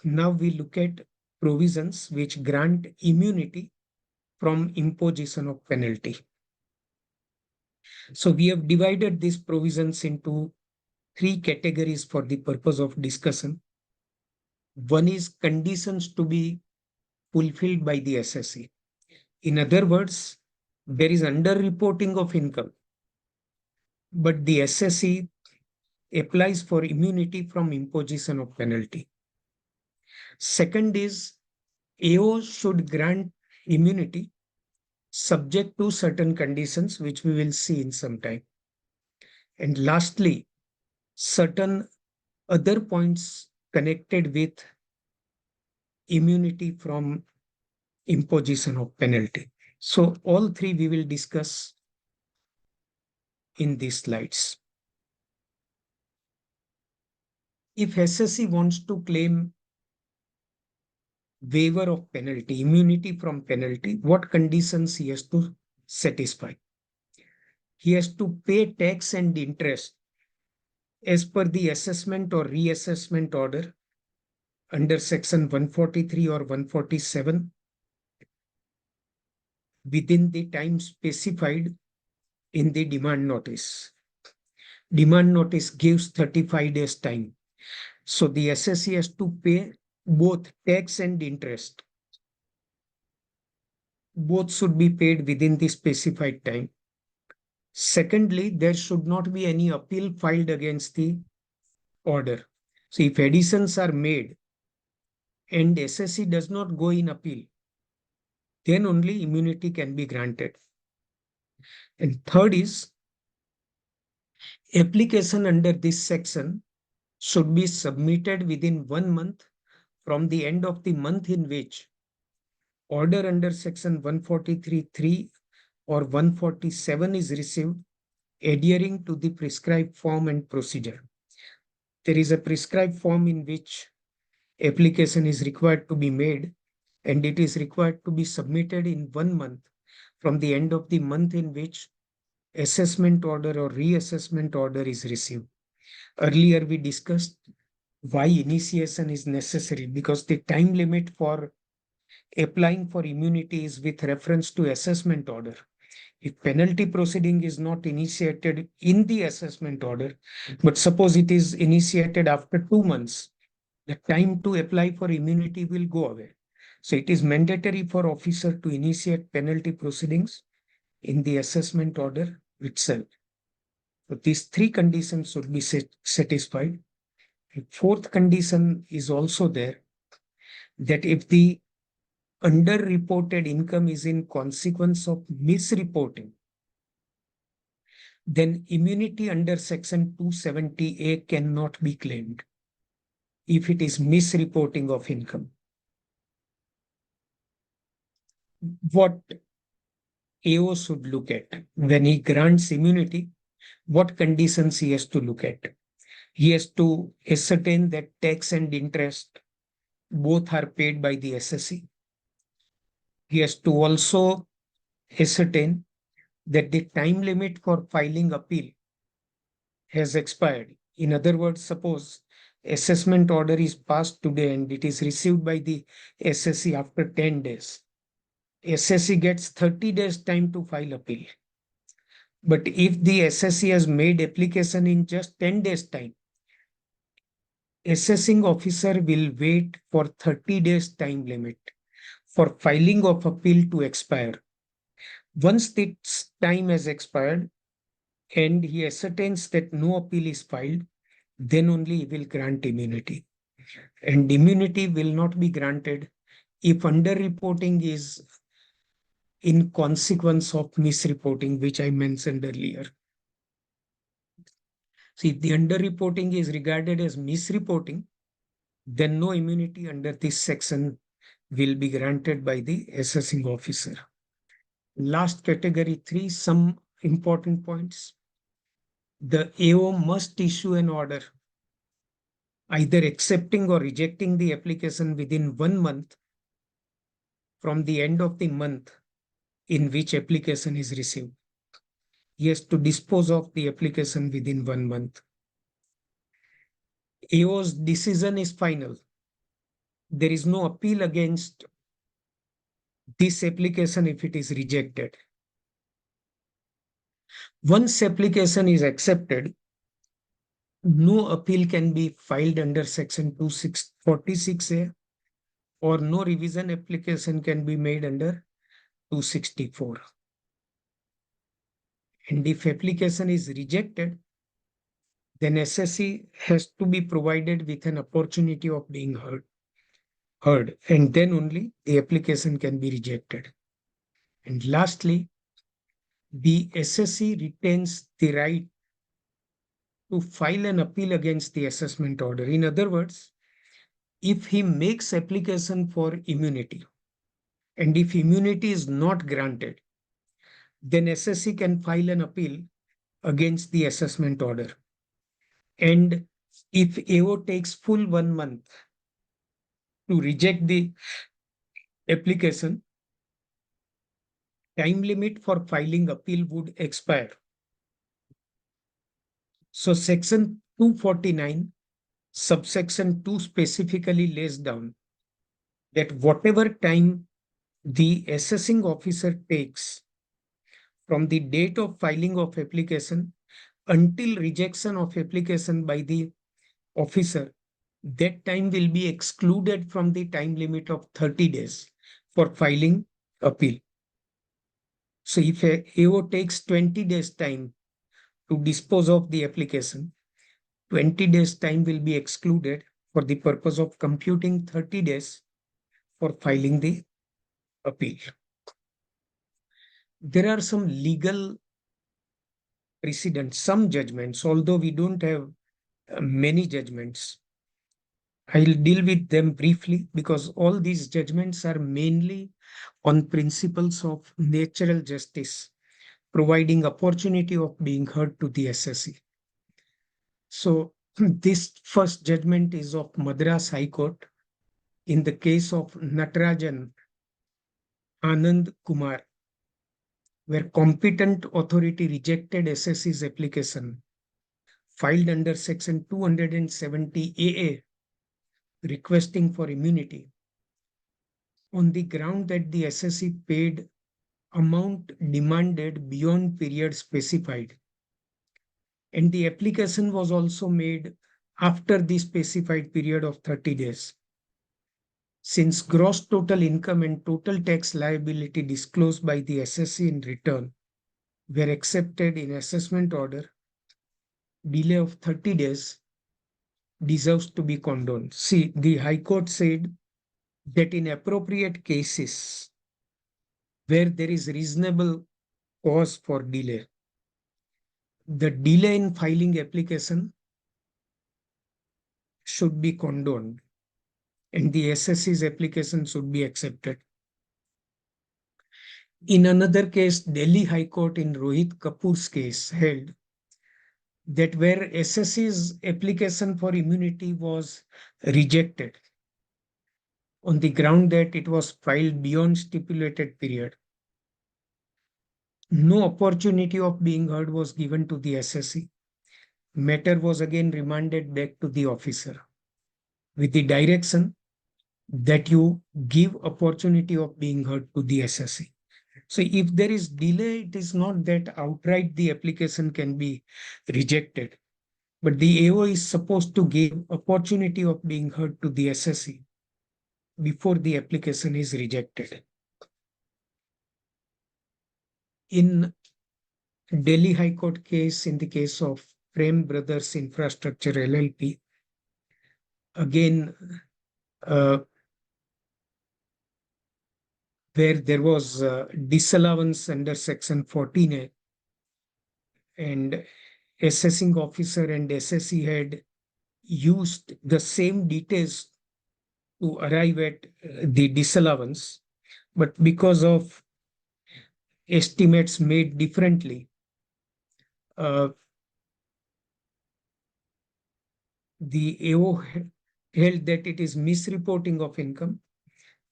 Now we look at provisions which grant immunity from imposition of penalty. So we have divided these provisions into three categories for the purpose of discussion. One is conditions to be fulfilled by the SSE. In other words, there is underreporting of income, but the SSE applies for immunity from imposition of penalty. Second is AO should grant immunity subject to certain conditions, which we will see in some time. And lastly, certain other points connected with immunity from imposition of penalty. So all three we will discuss in these slides. If SSE wants to claim waiver of penalty, immunity from penalty, what conditions he has to satisfy? He has to pay tax and interest as per the assessment or reassessment order under section 143 or 147 within the time specified in the demand notice. Demand notice gives 35 days time. So the SSE has to pay both tax and interest. Both should be paid within the specified time. Secondly, there should not be any appeal filed against the order. So if additions are made and SSE does not go in appeal, then only immunity can be granted. And third is, application under this section should be submitted within 1 month from the end of the month in which order under section 143(3) or 147 is received, adhering to the prescribed form and procedure. There is a prescribed form in which application is required to be made, and it is required to be submitted in 1 month from the end of the month in which assessment order or reassessment order is received. Earlier we discussed why initiation is necessary, because the time limit for applying for immunity is with reference to assessment order. If penalty proceeding is not initiated in the assessment order, but suppose it is initiated after 2 months, the time to apply for immunity will go away. So it is mandatory for officer to initiate penalty proceedings in the assessment order itself. So these three conditions should be satisfied. The fourth condition is also there, that if the underreported income is in consequence of misreporting, then immunity under section 270A cannot be claimed if it is misreporting of income. What AO should look at when he grants immunity, what conditions he has to look at? He has to ascertain that tax and interest both are paid by the SSE. He has to also ascertain that the time limit for filing appeal has expired. In other words, suppose assessment order is passed today and it is received by the SSE after 10 days. SSE gets 30 days time to file appeal. But if the SSE has made application in just 10 days time, assessing officer will wait for 30 days time limit for filing of appeal to expire. Once this time has expired and he ascertains that no appeal is filed, then only he will grant immunity. And immunity will not be granted if underreporting is in consequence of misreporting, which I mentioned earlier. See, if the underreporting is regarded as misreporting, then no immunity under this section will be granted by the assessing officer. Last category 3, some important points. The AO must issue an order either accepting or rejecting the application within 1 month from the end of the month in which application is received. He has to dispose of the application within 1 month. AO's decision is final there is no appeal against this application if it is rejected. Once application is accepted, no appeal can be filed under section 2646A, or no revision application can be made under 264. And if application is rejected, then SSC has to be provided with an opportunity of being heard, and then only the application can be rejected. And lastly, the SSC retains the right to file an appeal against the assessment order. In other words, if he makes application for immunity, and if immunity is not granted, then SSC can file an appeal against the assessment order. And if AO takes full 1 month to reject the application, time limit for filing appeal would expire. So section 249, subsection 2 specifically lays down that whatever time the assessing officer takes from the date of filing of application until rejection of application by the officer, that time will be excluded from the time limit of 30 days for filing appeal. So if a AO takes 20 days time to dispose of the application, 20 days time will be excluded for the purpose of computing 30 days for filing the appeal. There are some legal precedents, some judgments, although we don't have many judgments. I'll deal with them briefly because all these judgments are mainly on principles of natural justice, providing opportunity of being heard to the SSC. So this first judgment is of Madras High Court in the case of Natarajan Anand Kumar, where competent authority rejected SSC's application filed under section 270 AA requesting for immunity on the ground that the SSC paid amount demanded beyond period specified, and the application was also made after the specified period of 30 days. Since gross total income and total tax liability disclosed by the SSC in return were accepted in assessment order, delay of 30 days deserves to be condoned. See, the High Court said that in appropriate cases where there is reasonable cause for delay, the delay in filing application should be condoned and the SSC's application should be accepted. In another case, Delhi High Court in Rohit Kapoor's case held that where SSC's application for immunity was rejected on the ground that it was filed beyond stipulated period, no opportunity of being heard was given to the SSC. Matter was again remanded back to the officer with the direction that you give opportunity of being heard to the SSC. So if there is delay, it is not that outright the application can be rejected, but the AO is supposed to give opportunity of being heard to the SSC before the application is rejected. In Delhi High Court case, in the case of Prem Brothers Infrastructure LLP, again, where there was disallowance under section 14A, and assessing officer and SSC had used the same details to arrive at the disallowance, but because of estimates made differently, the AO held that it is misreporting of income,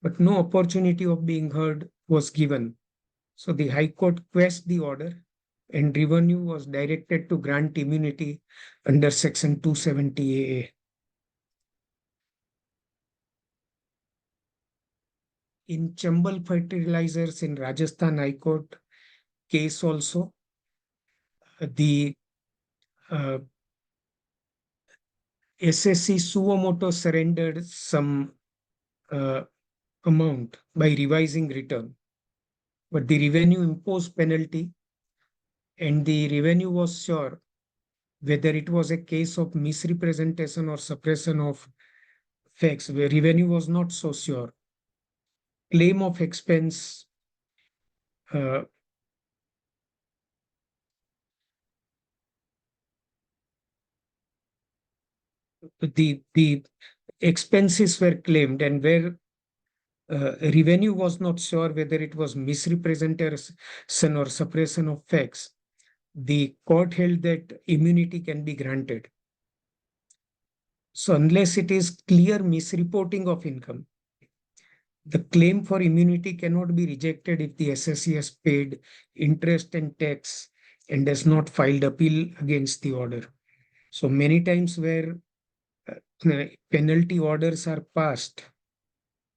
but no opportunity of being heard was given. So the High Court quashed the order and revenue was directed to grant immunity under section 270 AA. in Chambal Fertilizers in Rajasthan High Court case also, the SSC suo moto surrendered some uh, amount by revising return, but the revenue imposed penalty, and the revenue was sure whether it was a case of misrepresentation or suppression of facts, where revenue was not so sure. Claim of expense, uh, the expenses were claimed, and where revenue was not sure whether it was misrepresentation or suppression of facts, the court held that immunity can be granted. So unless it is clear misreporting of income, the claim for immunity cannot be rejected if the SSC has paid interest and tax and has not filed appeal against the order. So many times where penalty orders are passed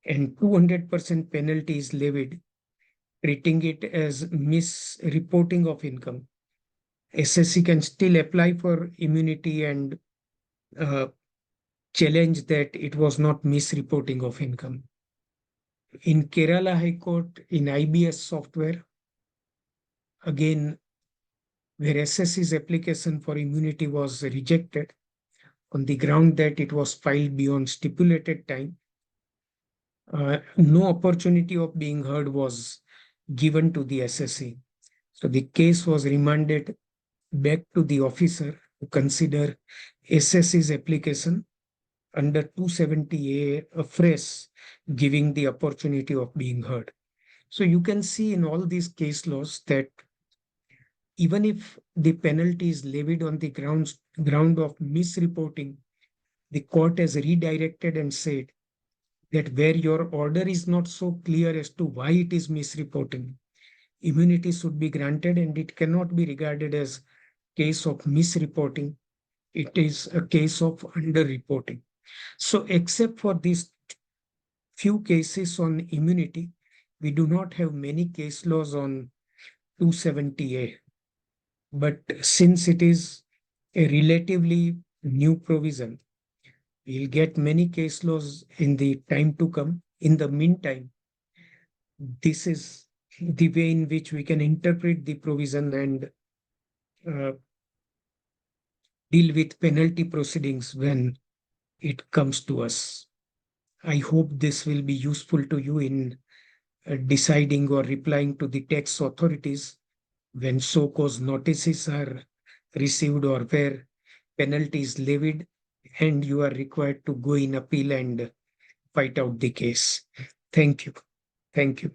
and 200% penalty is levied, treating it as misreporting of income, SSC can still apply for immunity and uh, challenge that it was not misreporting of income. In Kerala High Court, in IBS software, again, where SSC's application for immunity was rejected on the ground that it was filed beyond stipulated time, no opportunity of being heard was given to the SSC. So the case was remanded back to the officer to consider SSC's application under 270A afresh, giving the opportunity of being heard. So you can see in all these case laws that even if the penalty is levied on the ground of misreporting, the court has redirected and said that where your order is not so clear as to why it is misreporting, immunity should be granted, and it cannot be regarded as case of misreporting. It is a case of underreporting. So except for these few cases on immunity, we do not have many case laws on 270A. But since it is a relatively new provision, we'll get many case laws in the time to come. In the meantime, this is the way in which we can interpret the provision and uh, deal with penalty proceedings when it comes to us. I hope this will be useful to you in deciding or replying to the tax authorities when so-called notices are received or where penalty is levied and you are required to go in appeal and fight out the case. Thank you. Thank you.